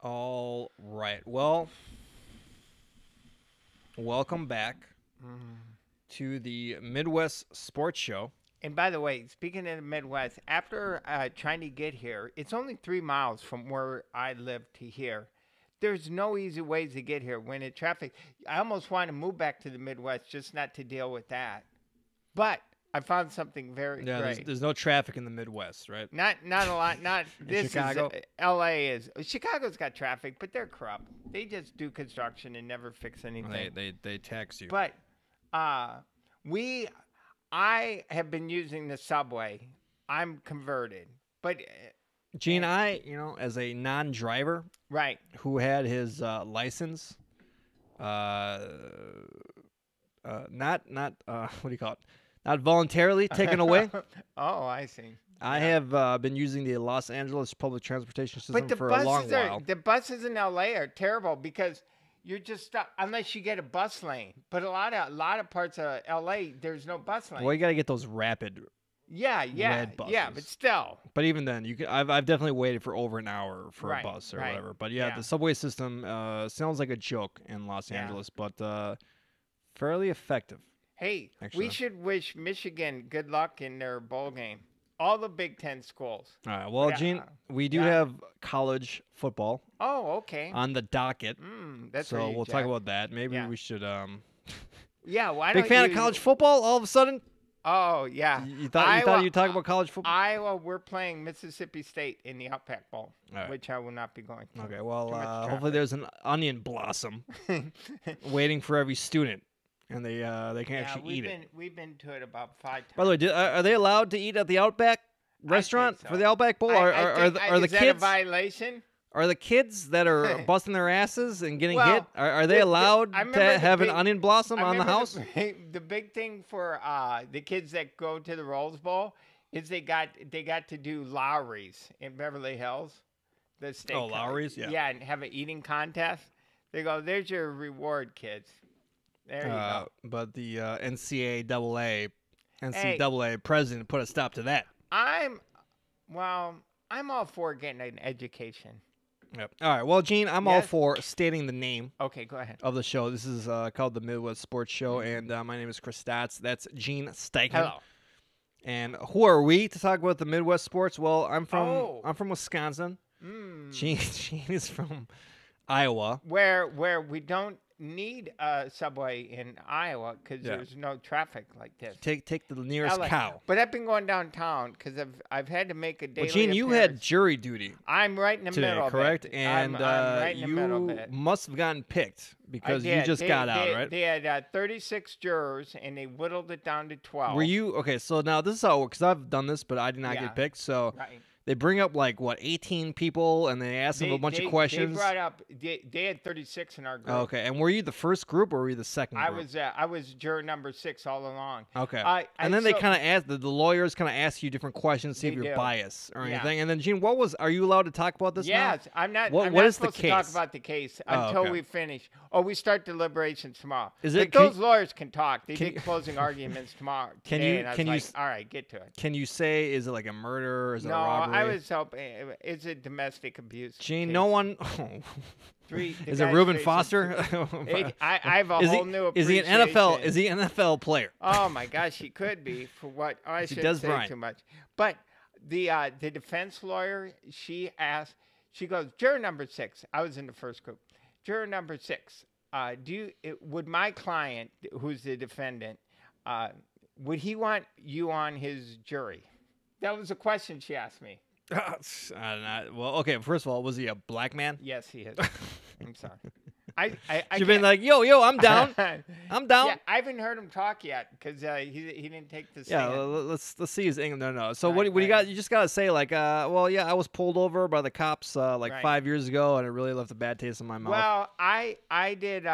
All right. Well, welcome back to the Midwest Sports Show. And by the way, speaking of the Midwest, after trying to get here, it's only 3 miles from where I live to here. There's no easy ways to get here. When in traffic, I almost want to move back to the Midwest just not to deal with that. But I found something very great. There's no traffic in the Midwest, right? Not a lot. Not this Chicago? is L.A. is Chicago's got traffic, but they're corrupt. They just do construction and never fix anything. They tax you. But I have been using the subway. I'm converted, but Gene, as a non-driver, right, who had his license, not what do you call it? Not voluntarily taken away. Oh, I see. I have been using the Los Angeles public transportation system for a long while. The buses in LA are terrible because you're just stuck unless you get a bus lane. But a lot of parts of LA, there's no bus lane. Well, you got to get those rapid. Red buses. But still. But even then, I've definitely waited for over an hour for a bus or whatever. But the subway system sounds like a joke in Los Angeles, but fairly effective. Hey, actually. We should wish Michigan good luck in their bowl game. All the Big Ten schools. All right. Well, Gene, we do have college football. Oh, okay. On the docket. That's so we'll talk about that. Maybe we should. Why Big fan of college football all of a sudden? Oh, yeah. You thought you'd talk about college football? Iowa, we're playing Mississippi State in the Outback Bowl, right. which I will not be going to. Okay, well, hopefully there's an onion blossom waiting for every student, and they can actually eat it. We've been to it about 5 times. By the way, are they allowed to eat at the Outback restaurant for the Outback Bowl? Are the is kids that a violation? Are the kids that are busting their asses and getting hit, are they allowed to have an onion blossom on the house? The big thing for the kids that go to the Rose Bowl is they got to do Lowry's in Beverly Hills. The steak. Oh, Lowry's? Yeah. Yeah, and have an eating contest. They go, there's your reward, kids. There you go. But the NCAA president put a stop to that. I'm all for getting an education. Yep. All right. Well, Gene, I'm all for stating the name. Okay, go ahead. Of the show. This is called the Midwest Sports Show, and my name is Chris Stotts. That's Gene Steichen. Hello. And who are we to talk about the Midwest sports? Well, I'm from Wisconsin. Gene is from Iowa, where we don't need a subway in Iowa because there's no traffic like this. Take the nearest cow. But I've been going downtown because I've had to make a daily. Well, Gene, you had jury duty. I'm right in the middle of it. Correct? And I'm right in the middle of it. Must have gotten picked because you just got out, right? They had 36 jurors and they whittled it down to 12. Were you okay? So now this is how it works. Because I've done this, but I did not get picked. So. Right. They bring up 18 people, and they ask them a bunch of questions. They had 36 in our group. Okay, and were you the first group or were you the second group? I was juror number 6 all along. Okay, and then they kind of ask the lawyers kind of ask you different questions, see if you're biased or anything. And then Gene, are you allowed to talk about this? Yes, now? I'm not. What I'm not is supposed the case? To talk about the case until we finish. Oh, we start deliberations tomorrow. Those lawyers can talk? They did closing arguments tomorrow. All right, get to it. Can you say is it like a murder? Is it a robbery? No, I was hoping. It's a domestic abuse. Gene, case. no one. Is it Reuben Foster? I have a whole new appreciation. Is he an NFL player? Oh my gosh, he could be for what I shouldn't say too much. But the defense lawyer, she goes, juror number 6. I was in the first group. Juror number 6. Would my client, who's the defendant, would he want you on his jury? That was a question she asked me. Well, okay. First of all, was he a black man? Yes, he is. I'm sorry. You've been like, yo, I'm down. I'm down. Yeah, I haven't heard him talk yet because he didn't take the stand. Yeah, let's see his English. No. So what you got? You just gotta say I was pulled over by the cops 5 years ago, and it really left a bad taste in my mouth. Well, I did.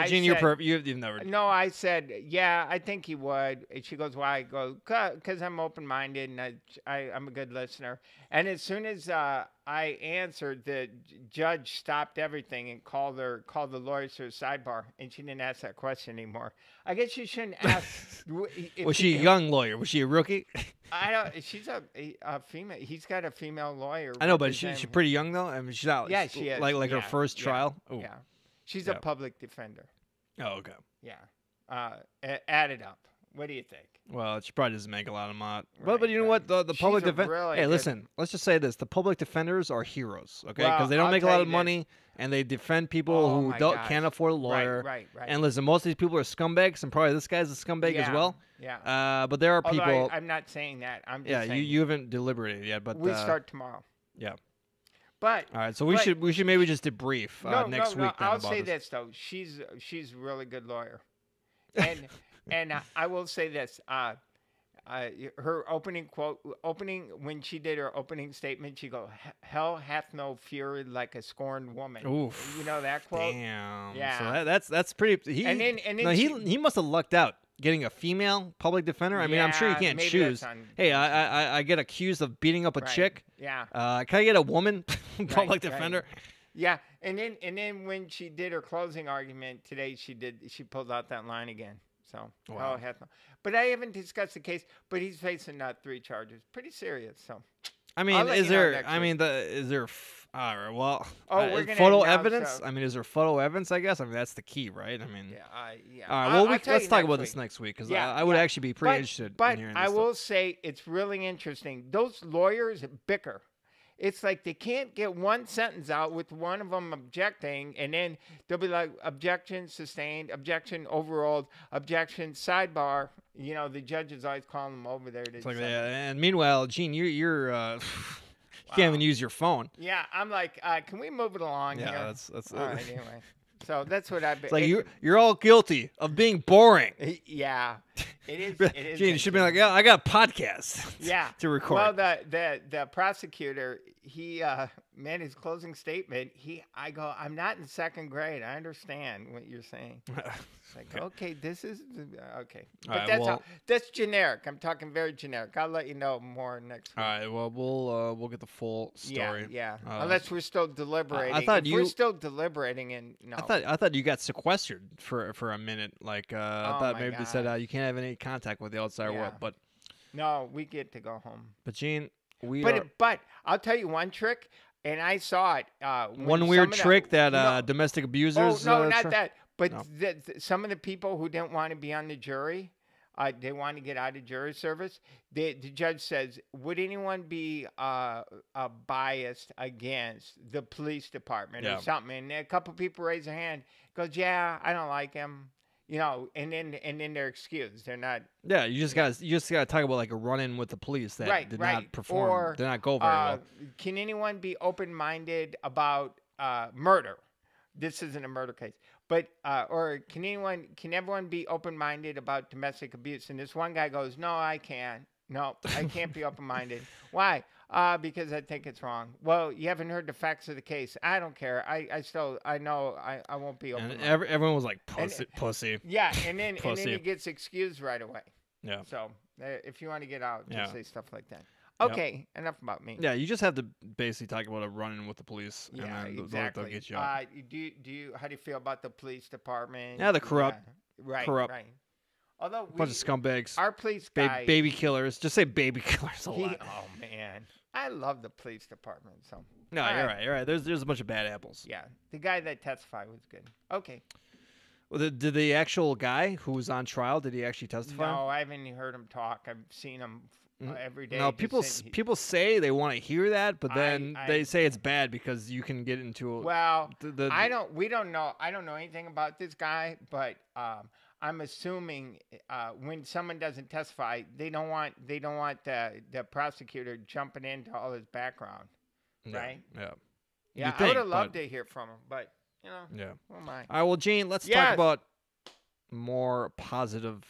Gene, you're perfect. You've never. No, I said, yeah, I think he would. And she goes, why? I go, because I'm open-minded and I'm a good listener. And as soon as I answered, the judge stopped everything and called the lawyers to a sidebar, and she didn't ask that question anymore. I guess you shouldn't ask. Was she a young lawyer? Was she a rookie? I don't. She's a female. He's got a female lawyer. I know, but she's pretty young though. I mean, she's not. Yeah, she is. Like her first trial. Ooh. Yeah, she's a public defender. Oh, okay. Yeah. Add it up. What do you think? Well, she probably doesn't make a lot of money. But you know what? The public defender. Really hey, listen. Let's just say this: the public defenders are heroes, okay? Because they don't make a lot of money, and they defend people who can't afford a lawyer. Right. And listen, most of these people are scumbags, and probably this guy's a scumbag as well. Yeah. But there are people. I'm not saying that. I'm just saying. You haven't deliberated yet, but we start tomorrow. Yeah. But all right, so we should maybe just debrief next week. Then I'll say this though: she's a really good lawyer, and I will say this: her opening when she did her opening statement, she go, "Hell hath no fury like a scorned woman." Oof! You know that quote? Damn. Yeah. So that's pretty. He must have lucked out getting a female public defender. I mean, I'm sure you can't choose. Hey, I get accused of beating up a chick. Yeah. Can I get a woman public defender? Right. Yeah, and then when she did her closing argument today, she pulled out that line again. So, wow. But I haven't discussed the case. But he's facing 3 charges, pretty serious. So, I mean, is there all right, well, photo evidence? So. I mean, is there photo evidence? I guess. I mean, that's the key, right? I mean, yeah. All right, well, let's talk about this next week because I would actually be pretty interested. But in hearing I this will stuff. say it's really interesting. Those lawyers bicker. It's like they can't get one sentence out with one of them objecting, and then they'll be like, objection sustained, objection overruled, objection sidebar. You know, the judge is always calling them over there. It's like that. And meanwhile, Gene, you're you can't even use your phone. Yeah, I'm like, can we move it along here? Yeah, that's all right. Anyway, so that's what I've been. It's like you're all guilty of being boring. Yeah, it is. Gene, you should be like, yeah, I got a podcast. Yeah, to record. Well, the prosecutor, he made his closing statement. I go, I'm not in 2nd grade. I understand what you're saying. It's like, okay, this is okay, but that's generic. I'm talking very generic. I'll let you know more next week. All right, well, we'll get the full story. Yeah. Unless we're still deliberating. I thought we're still deliberating, and no. I thought you got sequestered for a minute. Like I thought maybe they said you can't have any contact with the outside world, but no, we get to go home. But Gene, but I'll tell you one trick, and I saw it. One weird trick that domestic abusers. Oh no, not that. But some of the people who didn't want to be on the jury, they want to get out of jury service. The judge says, would anyone be biased against the police department or something? And a couple people raise their hand. Goes, yeah, I don't like him. You know, and then they're excused. They're not. Yeah, you just gotta talk about like a run-in with the police that did not perform, or, did not go very well. Can anyone be open-minded about murder? This isn't a murder case, but or can everyone be open-minded about domestic abuse? And this one guy goes, no, I can't. No, I can't be open-minded. Why? Because I think it's wrong. Well, you haven't heard the facts of the case. I don't care. I know I won't be open. And everyone was like, pussy. Yeah, and then he gets excused right away. Yeah. So if you want to get out, just say stuff like that. Okay, enough about me. Yeah, you just have to basically talk about a run-in with the police. Yeah, and then exactly. They'll get you out. How do you feel about the police department? Yeah, they're corrupt. Yeah. Right. Although bunch of scumbags. Our police guy, baby killers. Just say baby killers a lot. Oh man, I love the police department. So no, you're right. There's a bunch of bad apples. Yeah, the guy that testified was good. Okay. Well, did the actual guy who was on trial, did he actually testify? No, I haven't heard him talk. I've seen him every day. No, people say they want to hear that, but then they say it's bad because you can get into we don't know. I don't know anything about this guy, but I'm assuming when someone doesn't testify, they don't want the prosecutor jumping into all his background, right? Yeah. I would have loved to hear from him, but you know, who am I? All right, well, Gene, let's talk about more positive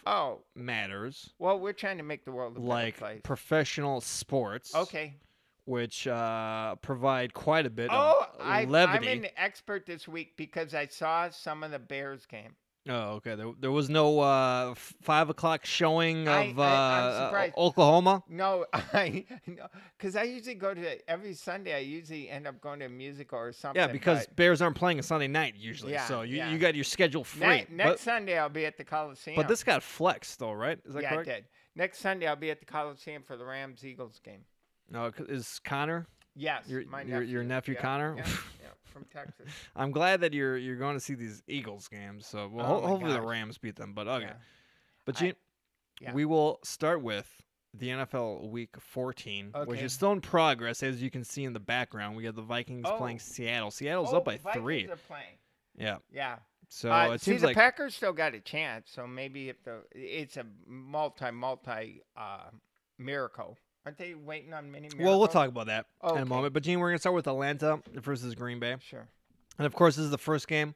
matters. Well, we're trying to make the world a better place. Like professional sports. Okay. Which provide quite a bit of levity. I'm an expert this week because I saw some of the Bears game. Oh, okay. There was no 5 o'clock showing of I'm surprised. Oklahoma? No, because I usually go to every Sunday. I usually end up going to a musical or something. Yeah, because Bears aren't playing a Sunday night usually, so you got your schedule free. Next Sunday I'll be at the Coliseum. But this got flexed though, right? Is that correct? Yeah, it did. Next Sunday, I'll be at the Coliseum for the Rams-Eagles game. No, is Connor? Yes, your nephew Connor. Yeah, from Texas. I'm glad that you're going to see these Eagles games. So hopefully the Rams beat them. But okay. Yeah. But Gene, we will start with the NFL Week 14, which is still in progress, as you can see in the background. We have the Vikings playing Seattle. Seattle's up by 3. Vikings are playing. Yeah. Yeah. So it seems the Packers still got a chance. So maybe if it's a multi miracle. Aren't they waiting on many miracles? Well, we'll talk about that in a moment. But, Gene, we're going to start with Atlanta versus Green Bay. Sure. And, of course, this is the first game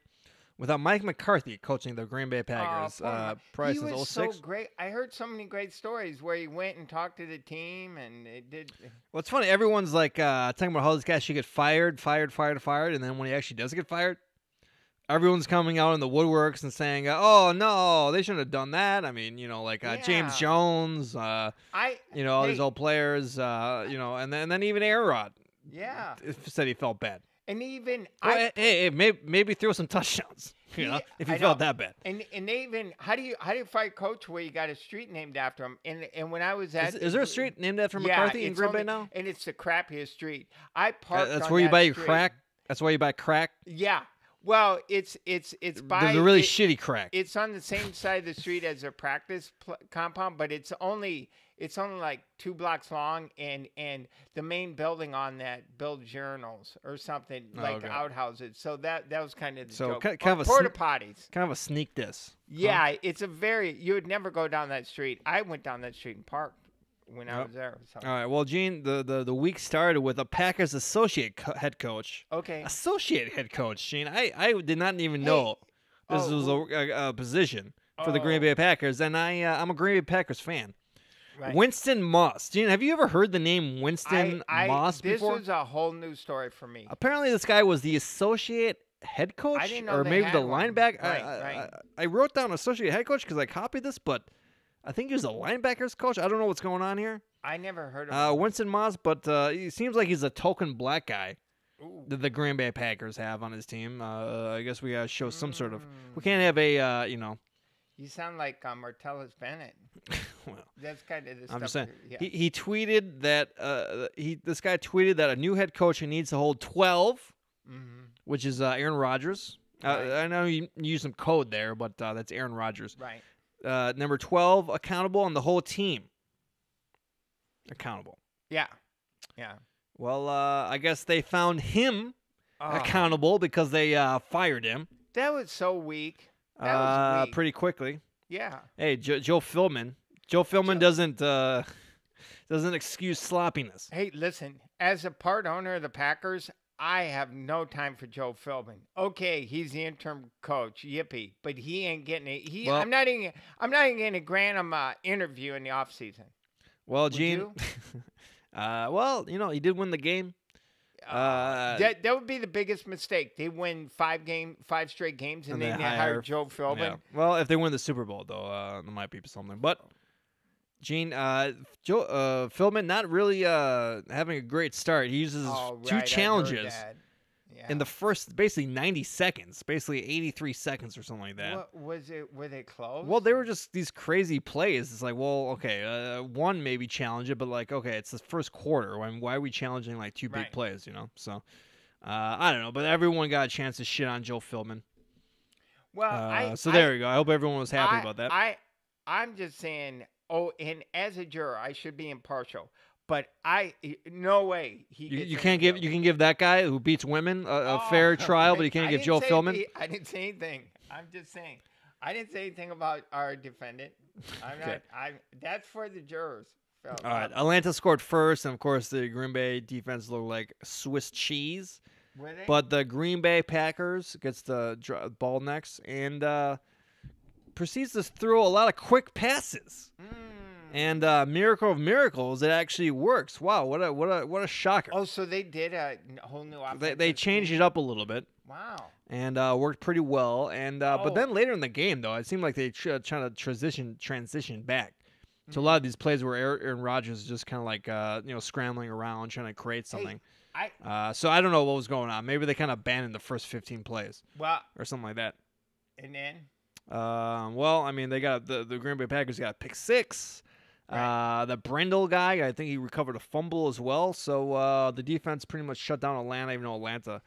without Mike McCarthy coaching the Green Bay Packers. Price is 06. He was so great. I heard so many great stories where he went and talked to the team, and it did. Well, it's funny. Everyone's like talking about how this guy should get fired, and then when he actually does get fired, everyone's coming out in the woodworks and saying, "Oh no, they shouldn't have done that." I mean, James Jones, all these old players, and then even Aaron Rod, said he felt bad. And even maybe throw some touchdowns, if he felt that bad. And they even how do you fire a coach where you got a street named after him? And when I was at is there a street named after McCarthy in Green Bay now? And it's the crappiest street. I parked. That's where you buy your crack. That's why you buy crack. Yeah. Well, it's by the really shitty crack. It's on the same side of the street as a practice compound, but it's only like 2 blocks long, and the main building on that builds urinals or something outhouses. So that was kind of the joke. Kind of a porta potties. Kind of a sneak diss. Yeah, it's you would never go down that street. I went down that street and parked when I was there. So. All right. Well, Gene, the week started with a Packers associate head coach. Okay. Associate head coach, Gene. I did not even know this was a position for the Green Bay Packers, and I'm a Green Bay Packers fan. Right. Winston Moss. Gene, have you ever heard the name Winston Moss before? This was a whole new story for me. Apparently, this guy was the associate head coach, I didn't know or maybe the one. linebacker. Right. I wrote down associate head coach because I copied this, but I think he was a linebackers coach. I don't know what's going on here. I never heard of him. Winston Moss, but he seems like he's a token black guy that the Green Bay Packers have on his team. I guess we got to show some sort of. We can't have a You sound like Martellus Bennett. Well, that's kind of the stuff. I'm just saying. He tweeted that this guy tweeted that a new head coach who needs to hold 12, which is Aaron Rodgers. Right. I know you use some code there, but that's Aaron Rodgers. Right. Number 12, accountable, and the whole team accountable. Yeah. Well, I guess they found him accountable because they fired him. That was so weak. That was weak. Pretty quickly. Yeah. Hey, Joe Philman. Joe Philman doesn't excuse sloppiness. Hey, listen. As a part owner of the Packers, I have no time for Joe Philbin. Okay, he's the interim coach, yippee, but he ain't getting it. I'm not even going to grant him an interview in the offseason. Well, Gene, he did win the game. That would be the biggest mistake. They win 5 straight games, and they hire Joe Philbin. Yeah. Well, if they win the Super Bowl, though, there might be something. But Gene, Joe Philbin not really having a great start. He uses 2 challenges in the first basically 90 seconds, basically 83 seconds or something like that. What was it? Were they close? Well, they were just these crazy plays. It's like, well, okay, one maybe challenge it, but like, okay, it's the first quarter. I mean, why are we challenging like 2 big plays? So I don't know, but everyone got a chance to shit on Joe Philbin. Well, there you go. I hope everyone was happy about that. I'm just saying. Oh, and as a juror, I should be impartial, but no way you can give that guy who beats women a fair trial, but you can't give Joe Philbin. I didn't say anything. I'm just saying, I didn't say anything about our defendant. I'm not. That's for the jurors. All right, Atlanta scored first, and of course the Green Bay defense looked like Swiss cheese. Were they? But the Green Bay Packers gets the ball next and proceeds to throw a lot of quick passes. And miracle of miracles, it actually works. Wow, what a shocker! Oh, so they did a whole new offense. They changed it up a little bit. Wow. And worked pretty well. And but then later in the game, though, it seemed like they trying to transition back to a lot of these plays where Aaron Rodgers is just kind of like scrambling around trying to create something. So I don't know what was going on. Maybe they kind of abandoned the first 15 plays. Or something like that. And then. Well, I mean, they got the Green Bay Packers got a pick 6. Right. The Brindle guy, I think he recovered a fumble as well. So the defense pretty much shut down Atlanta, even though Atlanta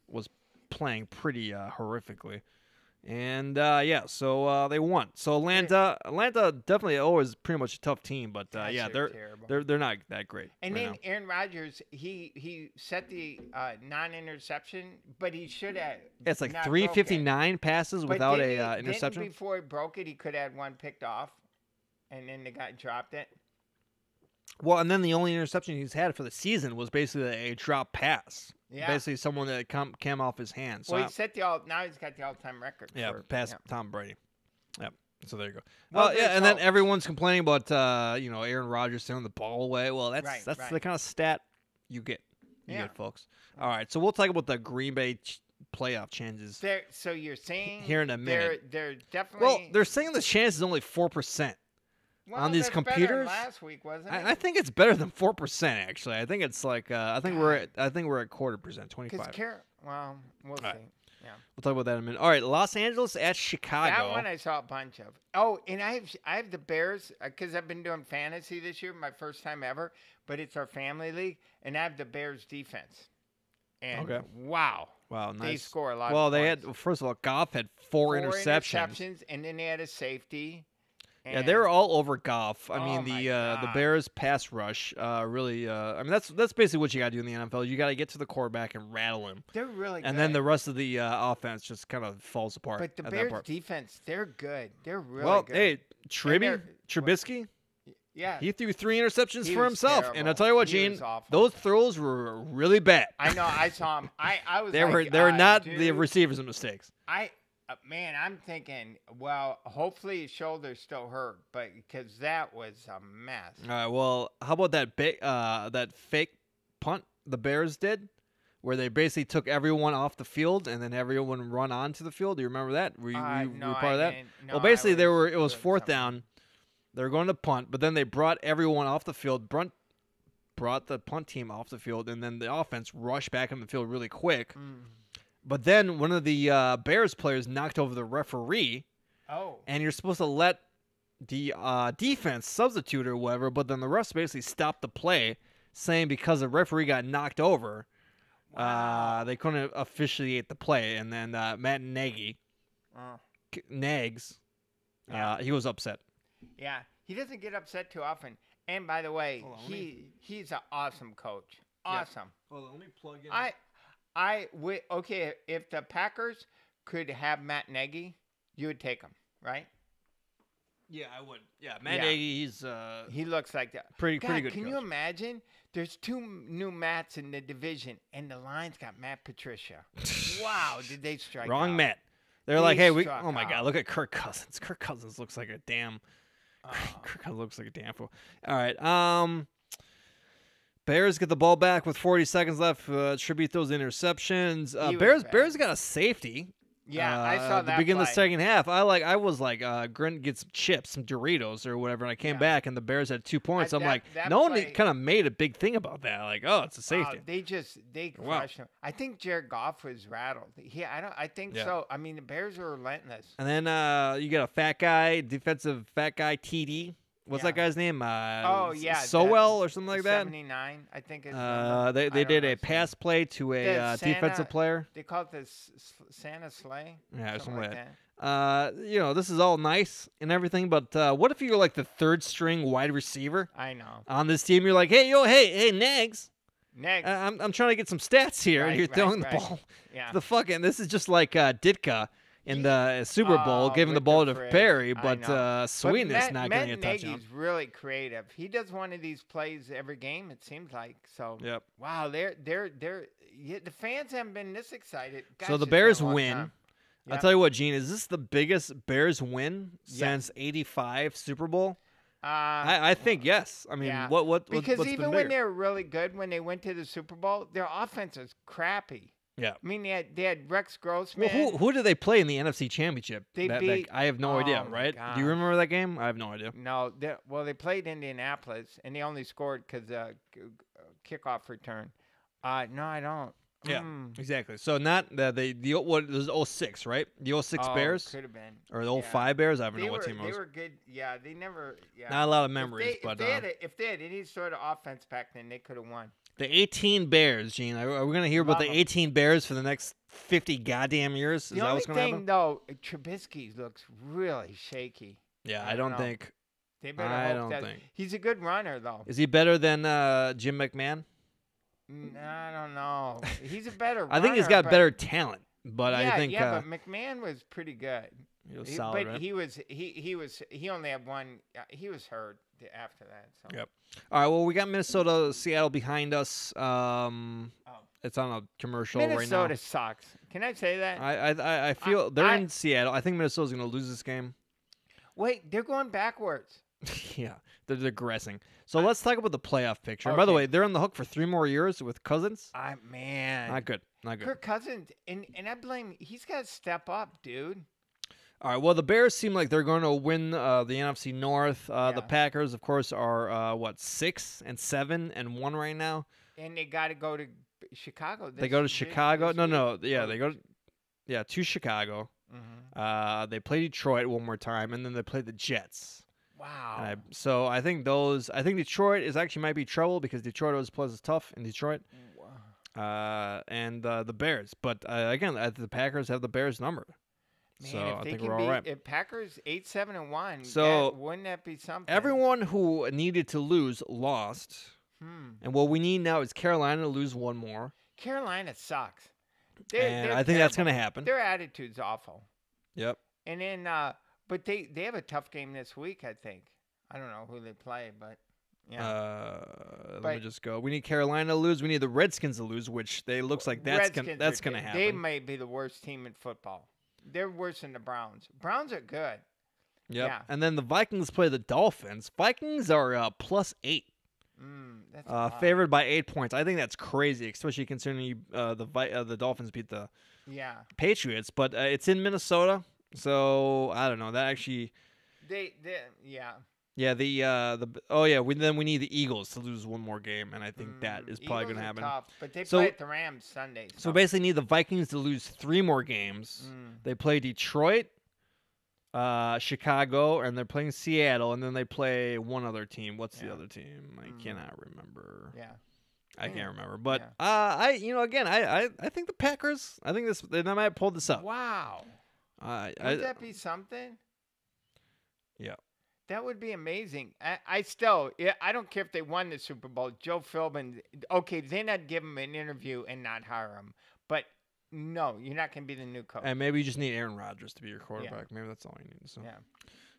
was playing pretty horrifically. And so they won. So Atlanta definitely always pretty much a tough team, but yeah, they're not that great. And right then now. Aaron Rodgers, he set the non-interception, but he should have. It's like 359 passes without a interception. Didn't before he broke it, he could have had one picked off, and then the guy dropped it. Well, and then the only interception he's had for the season was basically a drop pass. Yeah. Basically, someone that came off his hands. Well, now he's got the all-time record. Yeah, past Tom Brady. Yep. So there you go. Well, and then everyone's complaining about Aaron Rodgers throwing the ball away. Well, that's the kind of stat you get. You get, folks. All right, so we'll talk about the Green Bay playoff chances. So you're saying here in a minute? They're definitely. Well, they're saying the chance is only 4%. On these computers, better than last week, wasn't it? I think it's better than 4%. Actually, I think it's like I think we're at 0.25%, 25. Well, we'll see. Right. Yeah, we'll talk about that in a minute. All right, Los Angeles at Chicago. That one I saw a bunch of. Oh, and I have the Bears because I've been doing fantasy this year, my first time ever. But it's our family league, and I have the Bears defense. And wow, nice. They score a lot. Well, of they points. had first of all, Goff had four interceptions, and then they had a safety. Yeah, they were all over Goff. I mean, the Bears pass rush really. I mean, that's basically what you got to do in the NFL. You got to get to the quarterback and rattle him. They're really good. And then the rest of the offense just kind of falls apart. But the Bears defense, they're good. They're really good. Well, hey, Trubisky. Yeah, he threw 3 interceptions for himself. Terrible. And I'll tell you what, Gene, those throws were really bad. I know. I saw him. I was. They were not the receivers' mistakes. Man, I'm thinking, well, hopefully his shoulder's still hurt, but because that was a mess. All right, well, how about that fake punt the Bears did, where they basically took everyone off the field and then everyone run onto the field? Do you remember that? Were you part of that? No, well, basically, it was fourth down. They were going to punt, but then they brought everyone off the field. Brought the punt team off the field, and then the offense rushed back on the field really quick. But then one of the Bears players knocked over the referee. Oh. And you're supposed to let the defense substitute or whatever, but then the refs basically stopped the play, saying because the referee got knocked over, they couldn't officiate the play. And then Matt Nagy, Nags, he was upset. Yeah, he doesn't get upset too often. And by the way, he's an awesome coach. Awesome. Yeah. Hold on, let me plug in. Okay, if the Packers could have Matt Nagy, you would take him, right? Yeah, I would. Yeah, Matt Nagy, he looks like that. Pretty good. Can you imagine? There's 2 new Matts in the division, and the Lions got Matt Patricia. Wow, did they strike Wrong out. Matt. They're like, hey, oh my God, look at Kirk Cousins. Kirk Cousins looks like a damn. Kirk Cousins looks like a damn fool. All right, Bears get the ball back with 40 seconds left. Tribute those interceptions. Bears got a safety. Yeah, I saw that. At the beginning of the second half, I was like, get some chips, some Doritos or whatever, and I came back and the Bears had 2 points. I'm like, no one kind of made a big thing about that. Like, oh, it's a safety. They crushed him. I think Jared Goff was rattled. I think so. I mean, the Bears are relentless. And then you got a defensive fat guy, TD. What's that guy's name? Sowell or something like that. 79, I think. They did a pass play to a defensive player. They call it the Santa Sleigh. Yeah, something like that. This is all nice and everything, but what if you're like the 3rd string wide receiver? I know. On this team, you're like, hey, Nags. Nags. I'm trying to get some stats here, and you're throwing the ball. Yeah. This is just like Ditka in the Super Bowl, giving the ball to Perry, but Sweetness not getting a touchdown. Nagy's really creative. He does one of these plays every game, it seems like. So, wow, the fans haven't been this excited. Gosh, so the Bears win. Yep. I'll tell you what, Gene, is this the biggest Bears win since '85 Super Bowl? I think yes. I mean, because even when they were really good, when they went to the Super Bowl, their offense is crappy. Yeah. I mean, they had Rex Grossman. Well, who did they play in the NFC Championship? They beat. I have no idea, right? God. Do you remember that game? I have no idea. No. They played Indianapolis, and they only scored because kickoff return. No, I don't. Yeah, exactly. So not what was 06, right? The 06 Bears could have been, or the 05 Bears. I don't know what team it was. They were good. Yeah, they never. Yeah, not a lot of memories, if they had any sort of offense back then, they could have won. The 18 Bears, Gene. Are we going to hear about the 18 Bears for the next 50 goddamn years? Is that what's going to happen? The only thing, though, Trubisky looks really shaky. Yeah, I don't think. They better hope that he's a good runner, though. Is he better than Jim McMahon? I don't know. He's a better runner. I think he's got better talent, but I think but McMahon was pretty good. He was solid, but right? he only had one. He was hurt after that. So. Yep. All right. Well, we got Minnesota, Seattle behind us. It's on a commercial right now. Minnesota sucks. Can I say that? I feel they're in Seattle. I think Minnesota's going to lose this game. Wait, they're going backwards. Yeah, they're digressing. So let's talk about the playoff picture. Okay. By the way, they're on the hook for 3 more years with Cousins. Man, not good. Kirk Cousins, and I blame. He's got to step up, dude. All right. Well, the Bears seem like they're going to win the NFC North. The Packers, of course, are 6-7-1 right now. And they got to go to Chicago. They go to Chicago. No. Yeah, they go. To Chicago. Mm-hmm. They play Detroit one more time, and then they play the Jets. Wow. So I think Detroit might be trouble because Detroit always plays tough in Detroit. Wow. And the Bears, but again, the Packers have the Bears number. Man, so I think we're all right. If Packers 8-7-1, so wouldn't that be something? Everyone who needed to lose lost, and what we need now is Carolina to lose one more. Carolina sucks. And I think that's going to happen. Their attitude's awful. Yep. And then, but they have a tough game this week, I think. I don't know who they play, but yeah. Let me just go. We need Carolina to lose. We need the Redskins to lose, which looks like that's going to happen. They may be the worst team in football. They're worse than the Browns. Browns are good. Yep. Yeah. And then the Vikings play the Dolphins. Vikings are +8. That's favored by 8 points. I think that's crazy, especially considering the Dolphins beat the Patriots. But it's in Minnesota, so I don't know. That actually, Yeah, we need the Eagles to lose one more game, and I think that is probably going to happen. Tough, but they play at the Rams Sunday. So basically need the Vikings to lose 3 more games. They play Detroit, Chicago, and they're playing Seattle, and then they play one other team. What's the other team? I cannot remember. Yeah. I can't remember. But I think the Packers, they might pull this up. Wow. Would that be something? Yeah. That would be amazing. I don't care if they won the Super Bowl. Joe Philbin, okay, then I'd give him an interview and not hire him. But no, you're not going to be the new coach. And maybe you just need Aaron Rodgers to be your quarterback. Maybe that's all you need. So. Yeah.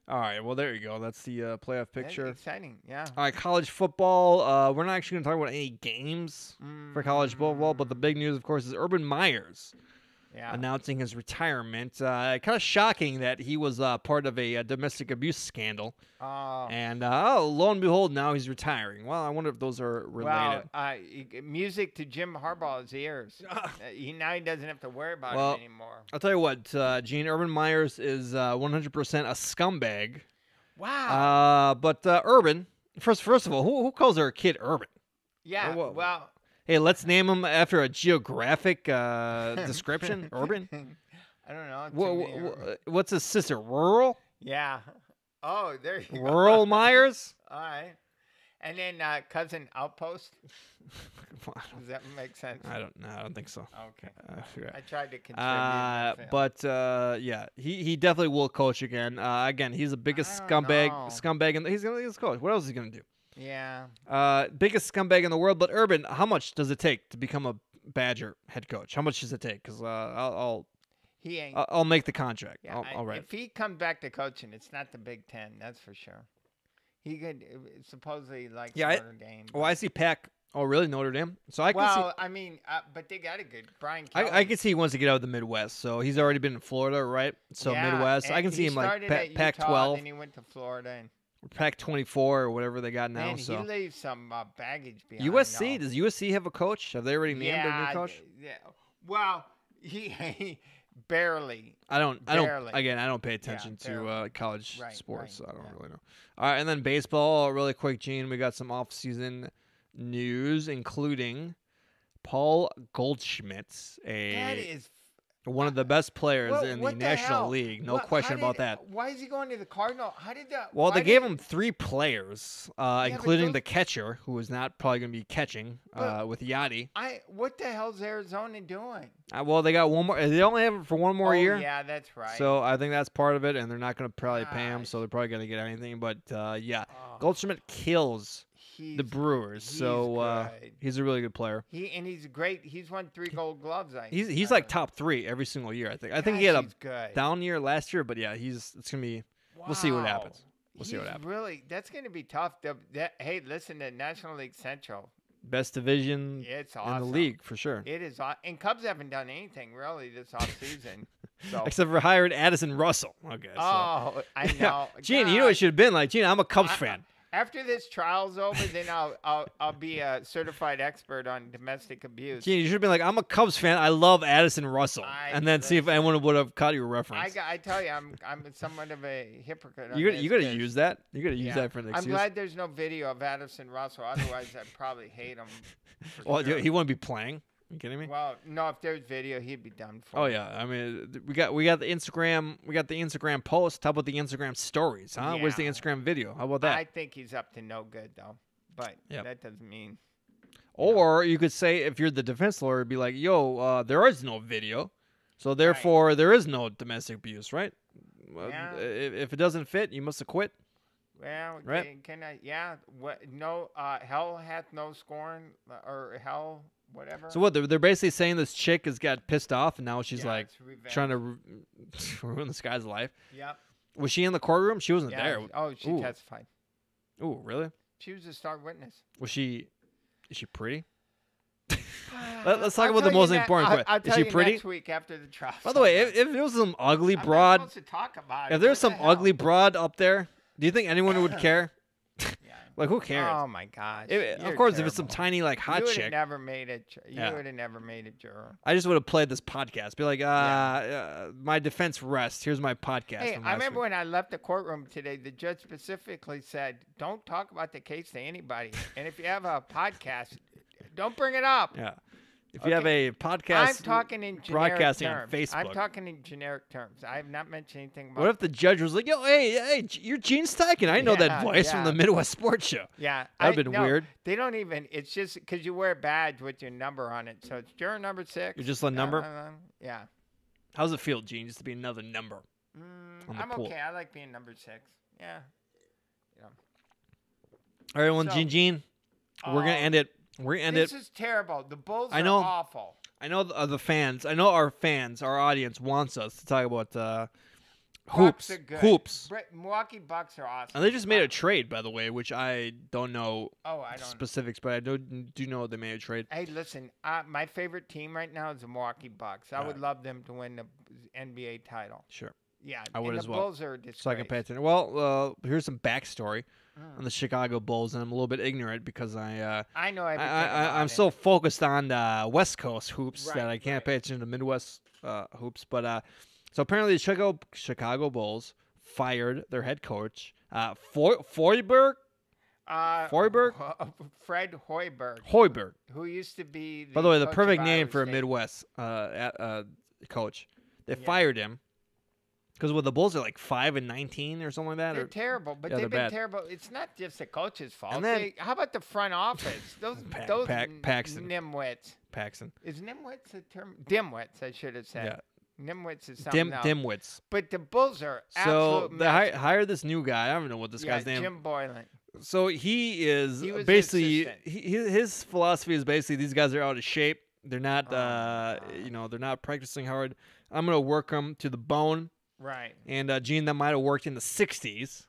All right, well, there you go. That's the playoff picture. That's exciting, yeah. All right, college football. We're not actually going to talk about any games for college football, but the big news, of course, is Urban Meyer's announcing his retirement. Kind of shocking that he was part of a domestic abuse scandal. And lo and behold, now he's retiring. Well, I wonder if those are related. Well, music to Jim Harbaugh's ears. Now he doesn't have to worry about it anymore. I'll tell you what, Gene, Urban Meyers is 100% a scumbag. Wow. But Urban, first of all, who calls their kid Urban? Yeah, well... Hey, let's name him after a geographic description. Urban? I don't know. What's his sister? Rural? Yeah. Oh, there you go. Rural Myers? All right. And then cousin Outpost? Does that make sense? I don't think so. Okay. I tried to contribute. But he definitely will coach again. Again, he's the biggest scumbag, and he's gonna coach. What else is he gonna do? Yeah. Biggest scumbag in the world. But Urban, how much does it take to become a Badger head coach? How much does it take? Because I'll make the contract. Yeah, I'll write. If he comes back to coaching, it's not the Big Ten. That's for sure. He could supposedly like Notre Dame. Oh, I see Pac. Oh, really? Notre Dame? So I can see. Well, I mean, but they got a good Brian Kelly. I can see he wants to get out of the Midwest. So he's already been in Florida, right? So Midwest. I can see him like Pac-12. And he went to Florida and. Pac-24 or whatever they got now. Man, he leaves some baggage behind. USC? Does USC have a coach? Have they already named their new coach? Yeah. Well, he barely. I don't pay attention to college sports, so I don't really know. All right, and then baseball, really quick, Gene. We got some off-season news, including Paul Goldschmidt, That is one of the best players in the National League. No question about that. Why is he going to the Cardinal? How did that? Well, they gave him 3 players, including the catcher, who is not probably going to be catching with Yachty. What the hell's Arizona doing? Well, they got one more. They only have it for one more year. Yeah, that's right. So I think that's part of it, and they're not going to probably pay him, so they're probably going to get anything. But Goldschmidt kills the Brewers, he's a really good player. He's great. He's won 3 Gold Gloves. He's like top 3 every single year. I think. I think he had a down year last year, but yeah, it's gonna be. Wow. We'll see what happens. We'll see what happens. Really, that's gonna be tough. Hey, listen, the National League Central, best division in the league for sure. It is, and Cubs haven't done anything really this offseason. So. Except for hired Addison Russell. Okay. Oh, I know. Gene, you know what it should have been like. Gene, I'm a Cubs fan. After this trial's over, then I'll be a certified expert on domestic abuse. Gene, you should have been like, I'm a Cubs fan. I love Addison Russell, and then see if anyone would have caught your reference. I tell you, I'm somewhat of a hypocrite. You got to use that. You got to use that for an excuse. I'm glad there's no video of Addison Russell. Otherwise, I'd probably hate him. Well, sure. He wouldn't be playing. You kidding me? Well, no. If there's video, he'd be done for. Oh yeah, I mean, we got the Instagram. We got the Instagram post. How about the Instagram stories? Huh? Yeah. Where's the Instagram video? How about that? I think he's up to no good though. But that doesn't mean. Or you could say, if you're the defense lawyer, be like, "Yo, there is no video, so therefore there is no domestic abuse, right? Yeah. If it doesn't fit, you must have quit." Well, right? Can I? Yeah. What? No. Hell hath no scorn, or hell. Whatever. So what? They're basically saying this chick has got pissed off, and now she's like trying to ruin this guy's life. Yep. Was she in the courtroom? She wasn't there. Oh, she testified. Ooh, really? She was a star witness. Was she? Is she pretty? Let's talk about the most important question. Is she pretty? Next week after the trial. By the way, if there was some ugly broad, I'm not supposed to talk about it. If there's some ugly broad up there, do you think anyone would care? Like, who cares? Oh my gosh! Of course, terrible. If it's some tiny hot chick, you would have never made it. You would have never made a juror. I just would have played this podcast. Be like, my defense rests. Here's my podcast. Hey, I remember when I left the courtroom today, the judge specifically said, "Don't talk about the case to anybody, and if you have a podcast, don't bring it up." Yeah. If you have a podcast, I'm talking in broadcasting terms. on Facebook. I'm talking in generic terms. I have not mentioned anything about. What if the judge was like, "Yo, hey, you're Gene Steichen. I know that voice from the Midwest Sports Show." Yeah, that'd been weird. They don't even. It's just because you wear a badge with your number on it, so it's juror number 6. You're just a number. Yeah. How's it feel, Gene, just to be another number? I'm okay. I like being number 6. Yeah. All right, well, Gene, we're gonna end it. This is terrible. The Bulls are awful. I know the fans. I know our fans, our audience wants us to talk about hoops. Are good. Hoops. Milwaukee Bucks are awesome. And they just made a trade, by the way, which I don't know specifics, but I do know they made a trade. Hey, listen, my favorite team right now is the Milwaukee Bucks. I would love them to win the NBA title. Sure. Yeah, I would as well. The Bulls are a disgrace. So I can pay attention. Well, here's some backstory on the Chicago Bulls, and I'm a little bit ignorant because I know everything. I'm so focused on West Coast hoops that I can't pay attention to Midwest hoops. But so apparently the Chicago Bulls fired their head coach, Hoiberg. Fred Hoiberg. Hoiberg, who used to be. By the way, the perfect name for a Midwest coach. They fired him. Because the Bulls are like 5-19 or something like that. They're terrible, but they've been terrible. It's not just the coach's fault. And then, how about the front office? Those Paxton. nimwits. Paxton. Is nimwits a term? Dimwits, I should have said. Yeah. Nimwits is something else. Dimwits. But the Bulls are absolute So they hired this new guy. I don't even know what this guy's name. Jim Boylan. So he is basically his philosophy is basically these guys are out of shape. They're not they're not practicing hard. I'm gonna work them to the bone. Right. And Gene, that might have worked in the 60s,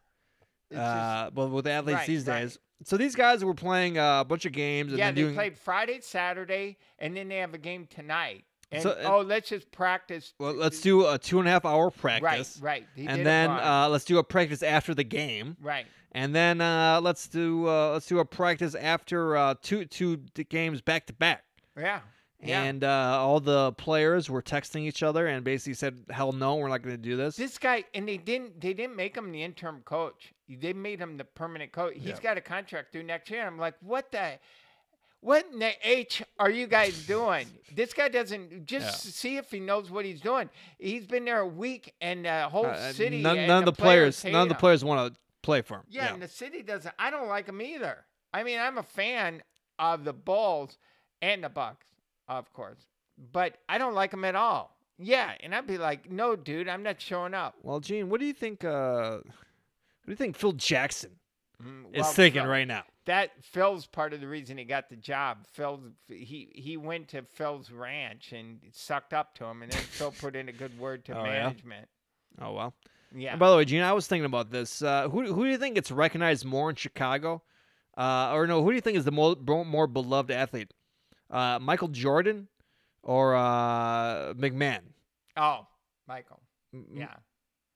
but with athletes these days. So these guys were playing a bunch of games. And they played Friday, Saturday, and then they have a game tonight. And, let's just practice. Well, let's do a 2.5-hour practice. Right. And then let's do a practice after the game. Right. And then let's do a practice after two games back to back. Yeah. And all the players were texting each other and basically said, "Hell no, we're not going to do this." This guy, and they didn't make him the interim coach. They made him the permanent coach. He's got a contract through next year. I'm like, what What in the H are you guys doing? This guy doesn't just see if he knows what he's doing. He's been there a week, and the whole city. None and of the players want to play for him. Yeah, and the city doesn't. I don't like him either. I mean, I'm a fan of the Bulls and the Bucks, of course, but I don't like him at all. Yeah, and I'd be like, no, dude, I'm not showing up. Well, Gene, what do you think? What do you think Phil Jackson is thinking right now? That Phil's part of the reason he got the job. He went to Phil's ranch and sucked up to him, and then Phil put in a good word to management. Yeah? Oh well. Yeah. And by the way, Gene, I was thinking about this. Who do you think gets recognized more in Chicago? Or no, who do you think is the more beloved athlete? Michael Jordan or McMahon? Oh, Michael. Yeah.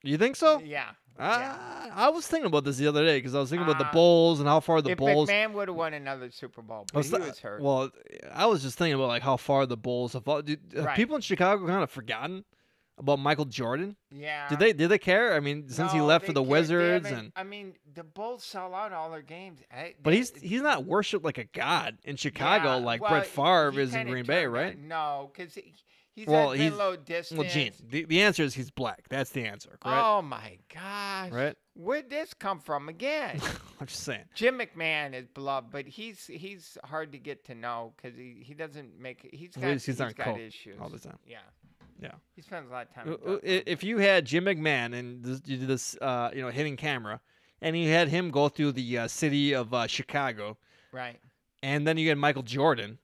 You think so? Yeah. I was thinking about this the other day because I was thinking about the Bulls and how far the Bulls. If McMahon would have won another Super Bowl, but he was hurt. Well, I was just thinking about like how far the Bulls have. Have people in Chicago kind of forgotten about Michael Jordan? Yeah. Did they care? I mean, since he left for the Wizards I mean, the Bulls sell out all their games. But he's not worshipped like a god in Chicago like Brett Favre is in Green Bay, right? No, because he's low distance. Well, Gene, the answer is he's black. That's the answer, correct? Oh my gosh! Right? Where'd this come from again? I'm just saying. Jim McMahon is beloved, but he's hard to get to know because he doesn't make. He's got issues all the time. Yeah. Yeah. He spends a lot of time. If you had Jim McMahon and you did this, hidden camera, and you had him go through the city of Chicago, right? And then you had Michael Jordan.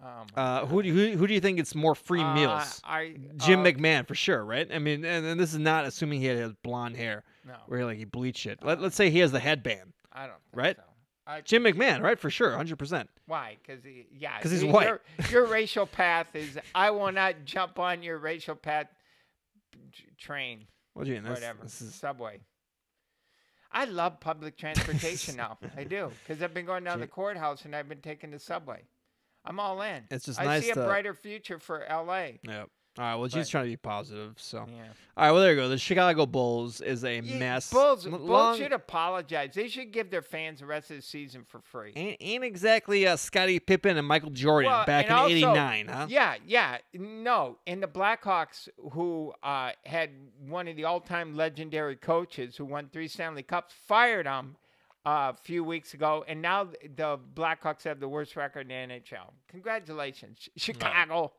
Who do you think gets more free meals? Jim McMahon for sure, right? I mean, and this is not assuming he had blonde hair, where he bleached it. Let's say he has the headband. I don't think right? So. Jim McMahon, right? For sure, 100%. Why? Because he's white. Your racial path is, I will not jump on your racial path train. Well, Gene, whatever. Subway. I love public transportation now. I do. Because I've been going down the courthouse and I've been taking the subway. I'm all in. It's just I nice see a brighter future for L.A. Yeah. All right, well, Gene's trying to be positive, so. Yeah. All right, well, there you go. The Chicago Bulls is a mess. Bulls should apologize. They should give their fans the rest of the season for free. Ain't exactly Scottie Pippen and Michael Jordan back in '89, huh? Yeah. No, and the Blackhawks, who had one of the all-time legendary coaches who won 3 Stanley Cups, fired him a few weeks ago, and now the Blackhawks have the worst record in the NHL. Congratulations, Chicago.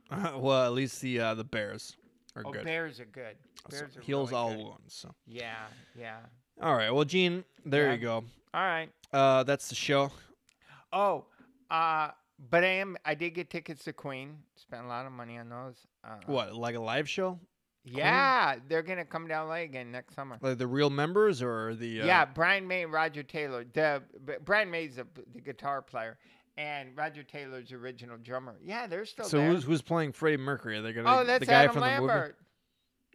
Well, at least the Bears are good. Bears are good. Bears are heals really all good. wounds. So. Yeah. All right. Well, Gene, there you go. All right. That's the show. Oh, but I did get tickets to Queen. Spent a lot of money on those. What, like a live show? Yeah, they're gonna come to LA again next summer. Like the real members or the? Yeah, Brian May and Roger Taylor. Brian May's the guitar player. And Roger Taylor's original drummer. Yeah, they're still there. So who's playing Freddie Mercury? Are they gonna? That's the guy Adam from Lambert.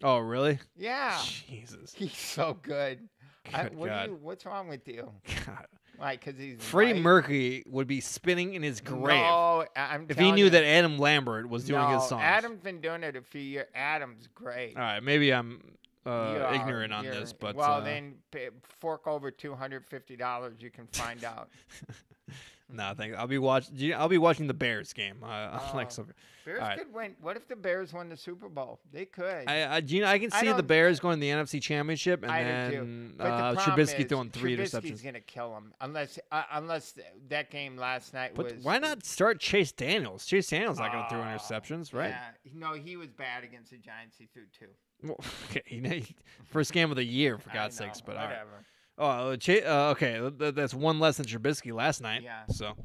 The movie? Oh, really? Yeah. Jesus. He's so good. God. What's wrong with you? God. Why? Because he's Freddie white? Mercury would be spinning in his grave. No, if he knew that Adam Lambert was doing his songs. Adam's been doing it a few years. Adam's great. All right, maybe I'm ignorant on this, but then fork over $250. You can find out. No, thanks. I'll be watching the Bears game. Bears could win. What if the Bears won the Super Bowl? They could. Gene, I can see the Bears going to the NFC Championship, and then Trubisky throwing 3 interceptions. Trubisky's gonna kill him unless that game last night was. Why not start Chase Daniels? Chase Daniels not going to throw interceptions, right? Yeah. No, he was bad against the Giants. He threw 2. Well, okay, first game of the year for God's sakes, but whatever. All right. Oh, okay. That's one less than Trubisky last night. Yeah. So, all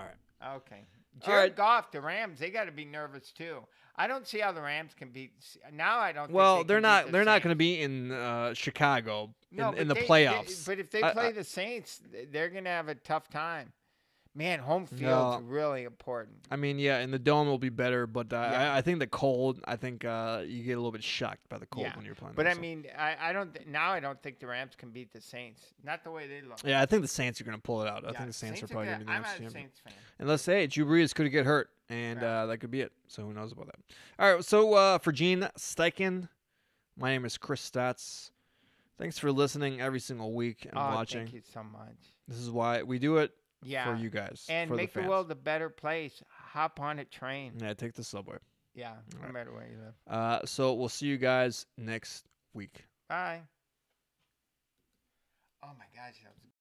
right. Okay. Jared Goff, the Rams, they got to be nervous too. I don't see how the Rams can beat. Now I don't. Well, they're not. They're not going to be in Chicago in the playoffs. But if they play the Saints, they're going to have a tough time. Man, home field's really important. I mean, yeah, and the dome will be better, but I think the cold. I think you get a little bit shocked by the cold when you're playing. But I mean, I don't. Now I don't think the Rams can beat the Saints. Not the way they look. Yeah, I think the Saints are going to pull it out. I think the Saints are probably going to be the next champion. I'm a Saints fan. Unless Drew Brees could get hurt, and that could be it. So who knows about that? All right. So for Gene Steichen, my name is Chris Stotts. Thanks for listening every single week and watching. Thank you so much. This is why we do it. Yeah. for you guys. And for make the world a better place. Hop on a train. Yeah, take the subway. Yeah, no right. matter where you live. So we'll see you guys next week. Bye. Oh my gosh, that was